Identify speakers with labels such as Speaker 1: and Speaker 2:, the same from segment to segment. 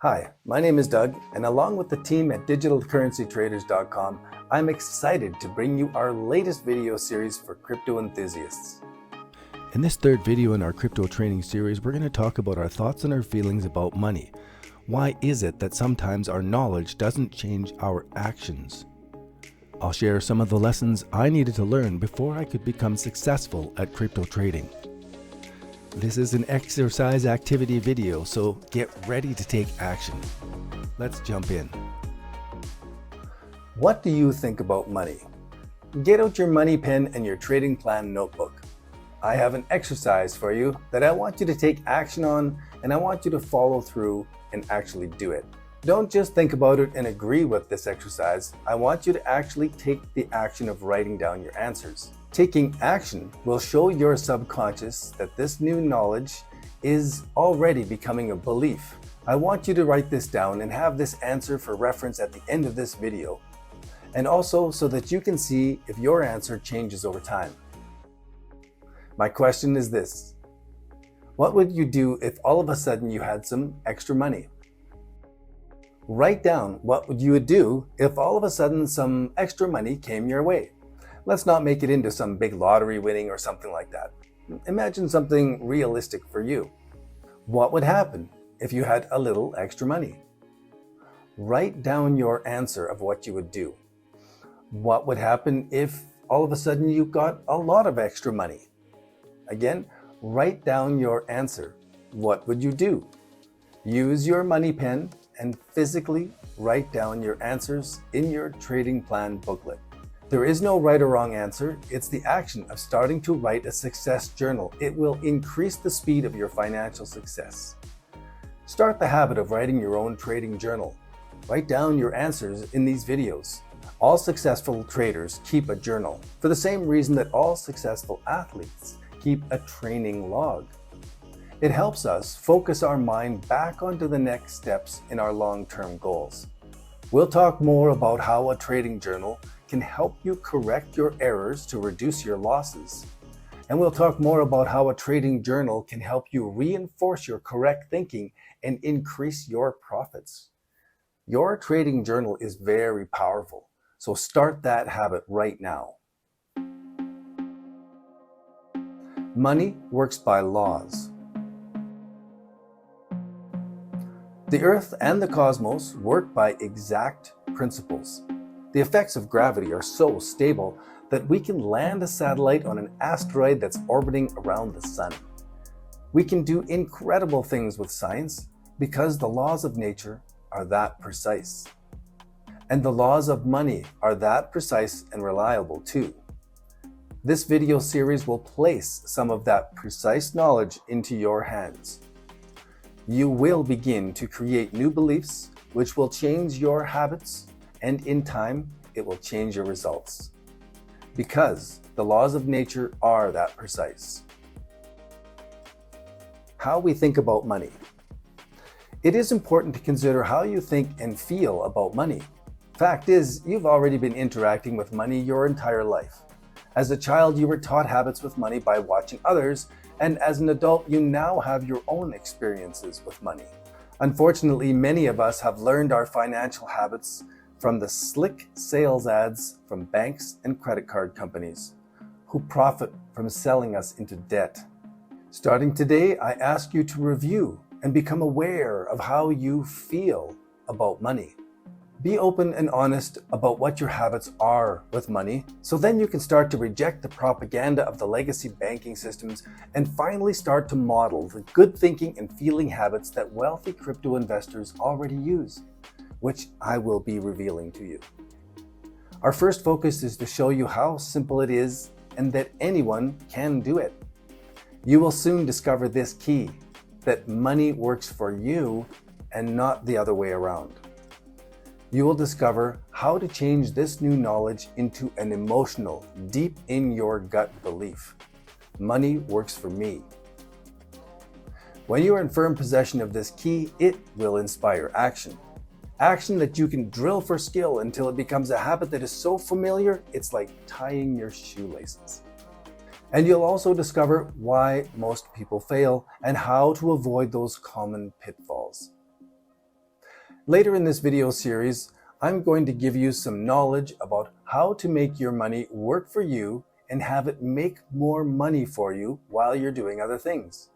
Speaker 1: Hi, my name is Doug, and along with the team at digitalcurrencytraders.com, I'm excited to bring you our latest video series for crypto enthusiasts.
Speaker 2: In this third video in our crypto training series, we're going to talk about our thoughts and our feelings about money. Why is it that sometimes our knowledge doesn't change our actions? I'll share some of the lessons I needed to learn before I could become successful at crypto trading. This is an exercise activity video, so get ready to take action. Let's jump in.
Speaker 1: What do you think about money? Get out your money pen and your trading plan notebook. I have an exercise for you that I want you to take action on, and I want you to follow through and actually do it. Don't just think about it and agree with this exercise. I want you to actually take the action of writing down your answers. Taking action will show your subconscious that this new knowledge is already becoming a belief. I want you to write this down and have this answer for reference at the end of this video, and also so that you can see if your answer changes over time. My question is this: what would you do if all of a sudden you had some extra money? Write down what you would do if all of a sudden some extra money came your way. Let's not make it into some big lottery winning or something like that. Imagine something realistic for you. What would happen if you had a little extra money? Write down your answer of what you would do. What would happen if all of a sudden you got a lot of extra money? Again, write down your answer. What would you do? Use your money pen and physically write down your answers in your trading plan booklet. There is no right or wrong answer. It's the action of starting to write a success journal. It will increase the speed of your financial success. Start the habit of writing your own trading journal. Write down your answers in these videos. All successful traders keep a journal for the same reason that all successful athletes keep a training log. It helps us focus our mind back onto the next steps in our long-term goals. We'll talk more about how a trading journal can help you correct your errors to reduce your losses. And we'll talk more about how a trading journal can help you reinforce your correct thinking and increase your profits. Your trading journal is very powerful, so start that habit right now. Money works by laws. The Earth and the cosmos work by exact principles. The effects of gravity are so stable that we can land a satellite on an asteroid that's orbiting around the sun. We can do incredible things with science because the laws of nature are that precise. And the laws of money are that precise and reliable too. This video series will place some of that precise knowledge into your hands. You will begin to create new beliefs which will change your habits, and in time, it will change your results. Because the laws of nature are that precise. How we think about money. It is important to consider how you think and feel about money. Fact is, you've already been interacting with money your entire life. As a child, you were taught habits with money by watching others, and as an adult, you now have your own experiences with money. Unfortunately, many of us have learned our financial habits from the slick sales ads from banks and credit card companies who profit from selling us into debt. Starting today, I ask you to review and become aware of how you feel about money. Be open and honest about what your habits are with money, so then you can start to reject the propaganda of the legacy banking systems and finally start to model the good thinking and feeling habits that wealthy crypto investors already use, which I will be revealing to you. Our first focus is to show you how simple it is and that anyone can do it. You will soon discover this key, that money works for you and not the other way around. You will discover how to change this new knowledge into an emotional, deep in your gut belief. Money works for me. When you are in firm possession of this key, it will inspire action. Action that you can drill for skill until it becomes a habit that is so familiar, it's like tying your shoelaces. And you'll also discover why most people fail and how to avoid those common pitfalls. Later in this video series, I'm going to give you some knowledge about how to make your money work for you and have it make more money for you while you're doing other things.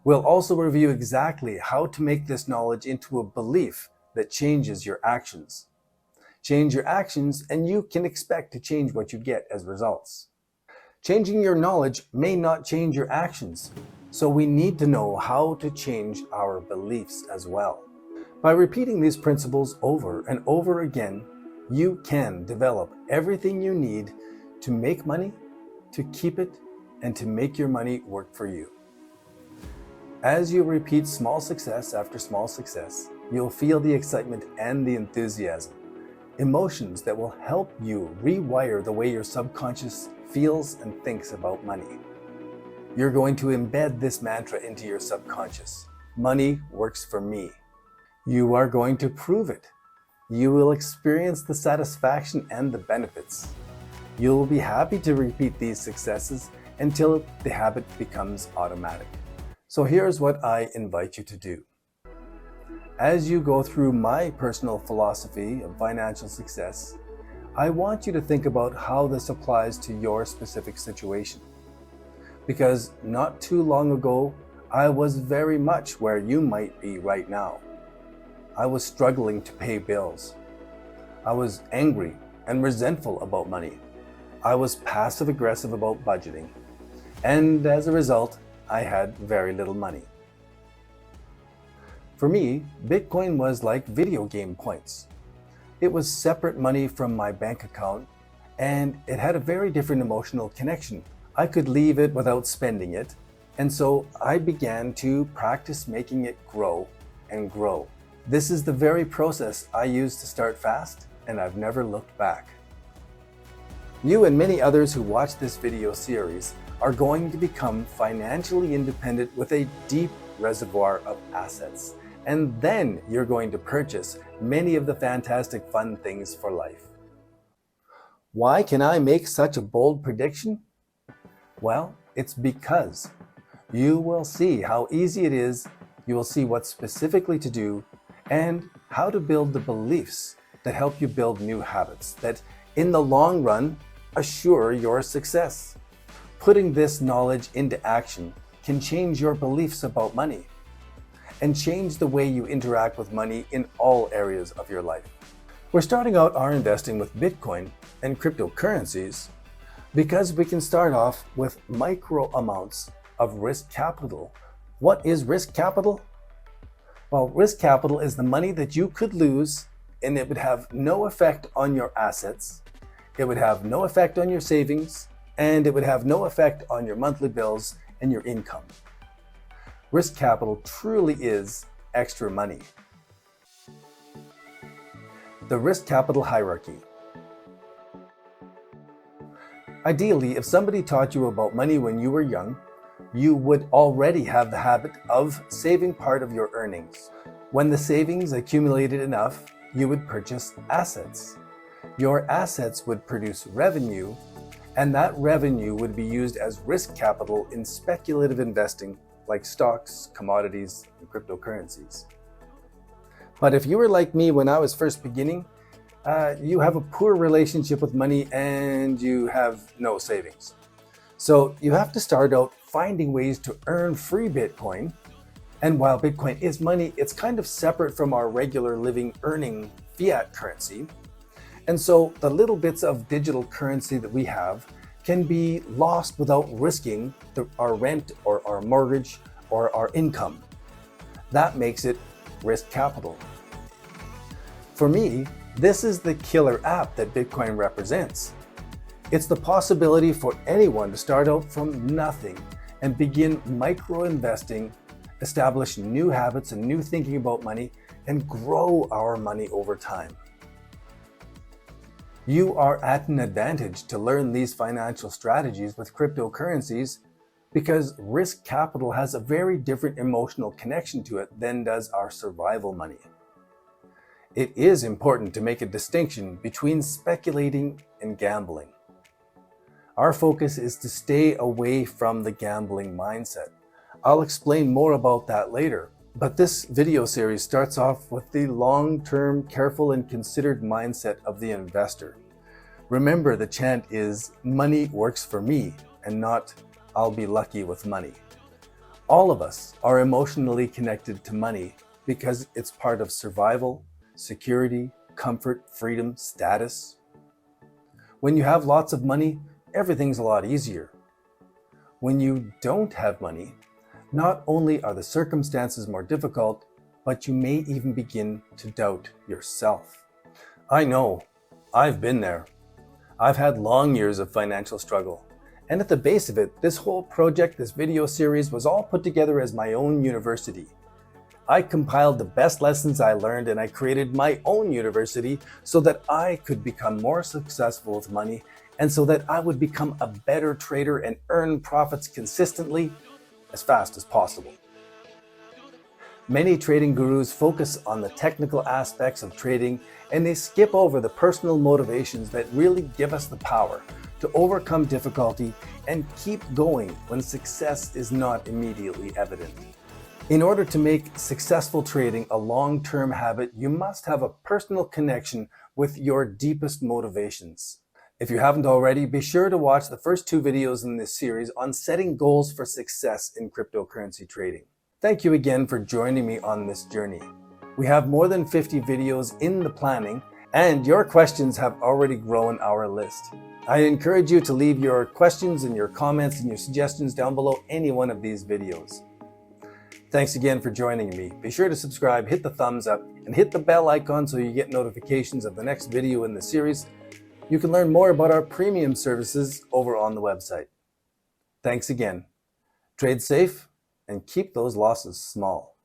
Speaker 1: We'll also review exactly how to make this knowledge into a belief that changes your actions. Change your actions and you can expect to change what you get as results. Changing your knowledge may not change your actions, so we need to know how to change our beliefs as well. By repeating these principles over and over again, you can develop everything you need to make money, to keep it, and to make your money work for you. As you repeat small success after small success, you'll feel the excitement and the enthusiasm, emotions that will help you rewire the way your subconscious feels and thinks about money. You're going to embed this mantra into your subconscious. Money works for me. You are going to prove it. You will experience the satisfaction and the benefits. You'll be happy to repeat these successes until the habit becomes automatic. So here's what I invite you to do. As you go through my personal philosophy of financial success, I want you to think about how this applies to your specific situation. Because not too long ago, I was very much where you might be right now. I was struggling to pay bills. I was angry and resentful about money. I was passive-aggressive about budgeting. And as a result, I had very little money. For me, Bitcoin was like video game points. It was separate money from my bank account, and it had a very different emotional connection. I could leave it without spending it, and so I began to practice making it grow and grow. This is the very process I used to start fast, and I've never looked back. You and many others who watch this video series are going to become financially independent with a deep reservoir of assets. And then you're going to purchase many of the fantastic fun things for life. Why can I make such a bold prediction? Well, it's because you will see how easy it is, you will see what specifically to do, and how to build the beliefs that help you build new habits that in the long run assure your success. Putting this knowledge into action can change your beliefs about money and change the way you interact with money in all areas of your life. We're starting out our investing with Bitcoin and cryptocurrencies because we can start off with micro amounts of risk capital. What is risk capital? Well, risk capital is the money that you could lose and it would have no effect on your assets, it would have no effect on your savings, and it would have no effect on your monthly bills and your income. Risk capital truly is extra money. The risk capital hierarchy. Ideally, if somebody taught you about money when you were young, you would already have the habit of saving part of your earnings. When the savings accumulated enough, you would purchase assets. Your assets would produce revenue, and that revenue would be used as risk capital in speculative investing like stocks, commodities, and cryptocurrencies. But if you were like me when I was first beginning, you have a poor relationship with money and you have no savings. So you have to start out finding ways to earn free Bitcoin. And while Bitcoin is money, it's kind of separate from our regular living earning fiat currency. And so the little bits of digital currency that we have can be lost without risking our rent or our mortgage or our income. That makes it risk capital. For me, this is the killer app that Bitcoin represents. It's the possibility for anyone to start out from nothing and begin micro investing, establish new habits and new thinking about money, and grow our money over time. You are at an advantage to learn these financial strategies with cryptocurrencies because risk capital has a very different emotional connection to it than does our survival money. It is important to make a distinction between speculating and gambling. Our focus is to stay away from the gambling mindset. I'll explain more about that later, But this video series starts off with the long-term, careful and considered mindset of the investor. Remember, the chant is, money works for me, and not, I'll be lucky with money. All of us are emotionally connected to money because it's part of survival, security, comfort, freedom, status. When you have lots of money, everything's a lot easier. When you don't have money, not only are the circumstances more difficult, but you may even begin to doubt yourself. I know, I've been there. I've had long years of financial struggle. And at the base of it, this whole project, this video series, was all put together as my own university. I compiled the best lessons I learned and I created my own university so that I could become more successful with money and so that I would become a better trader and earn profits consistently as fast as possible. Many trading gurus focus on the technical aspects of trading and they skip over the personal motivations that really give us the power to overcome difficulty and keep going when success is not immediately evident. In order to make successful trading a long-term habit, you must have a personal connection with your deepest motivations. If you haven't already, be sure to watch the first 2 videos in this series on setting goals for success in cryptocurrency trading. Thank you again for joining me on this journey. We have more than 50 videos in the planning, and your questions have already grown our list. I encourage you to leave your questions and your comments and your suggestions down below any one of these videos. Thanks again for joining me. Be sure to subscribe, hit the thumbs up, and hit the bell icon so you get notifications of the next video in the series. You can learn more about our premium services over on the website. Thanks again. Trade safe and keep those losses small.